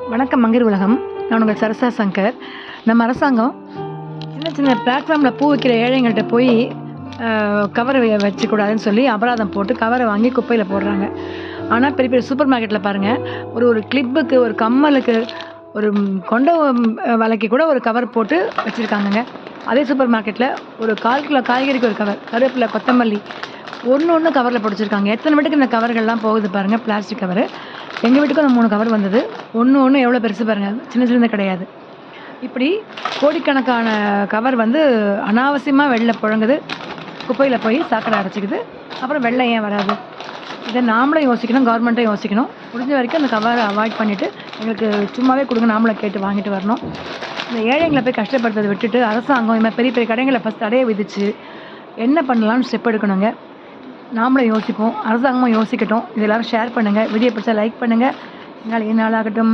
வணக்கம் மங்கிர் உலகம். நான் உங்கள் சரசா சங்கர். நம்ம அரசாங்கம் சின்ன சின்ன பிளாட்ஃபார்மில் பூ வைக்கிற ஏழைங்கள்ட்ட போய் கவரை வச்சுக்கூடாதுன்னு சொல்லி அபராதம் போட்டு கவரை வாங்கி குப்பையில் போடுறாங்க. ஆனால் பெரிய பெரிய சூப்பர் மார்க்கெட்டில் பாருங்கள், ஒரு கிளிப்புக்கு, ஒரு கம்மலுக்கு, ஒரு கொண்ட வலைக்கு கூட ஒரு கவர் போட்டு வச்சுருக்காங்கங்க. அதே சூப்பர் மார்க்கெட்டில் ஒரு 1/4 கிலோ காய்கறிக்கு ஒரு கவர், கருவேப்பிலை, கொத்தமல்லி ஒன்று கவரில் பிடிச்சிருக்காங்க. எத்தனை வீட்டுக்கு இந்த கவர்கள்லாம் போகுது பாருங்கள், பிளாஸ்டிக் கவரு. எங்கள் வீட்டுக்கும் அந்த 3 கவர் வந்தது. ஒன்று எவ்வளோ பெருசு பாருங்கள், சின்ன சின்னது கிடையாது. இப்படி கோடிக்கணக்கான கவர் அனாவசியமாக வெளில புழங்குது, குப்பையில் போய் சாக்கடை அடைச்சிக்குது. அப்புறம் வெள்ளம் ஏன் வராது? இதை நாமளும் யோசிக்கணும், கவர்மெண்ட்டும் யோசிக்கணும். முடிஞ்ச வரைக்கும் அந்த கவரை அவாய்ட் பண்ணிவிட்டு எங்களுக்கு சும்மாவே கொடுங்க, நாமளும் கேட்டு வாங்கிட்டு வரணும். இந்த ஏழைங்களை போய் கஷ்டப்படுறதை விட்டுட்டு அரசாங்கம் இந்த பெரிய பெரிய கடைகளை ஃபஸ்ட் தடையை விதித்து என்ன பண்ணலாம்னு ஸ்டெப் எடுக்கணுங்க. நாமளும் யோசிப்போம், அரசாங்கமும் யோசிக்கட்டும். இது எல்லோரும் ஷேர் பண்ணுங்கள். வீடியோ பிடிச்சா லைக் பண்ணுங்கள். நாளைக்கு நாளாகட்டும்.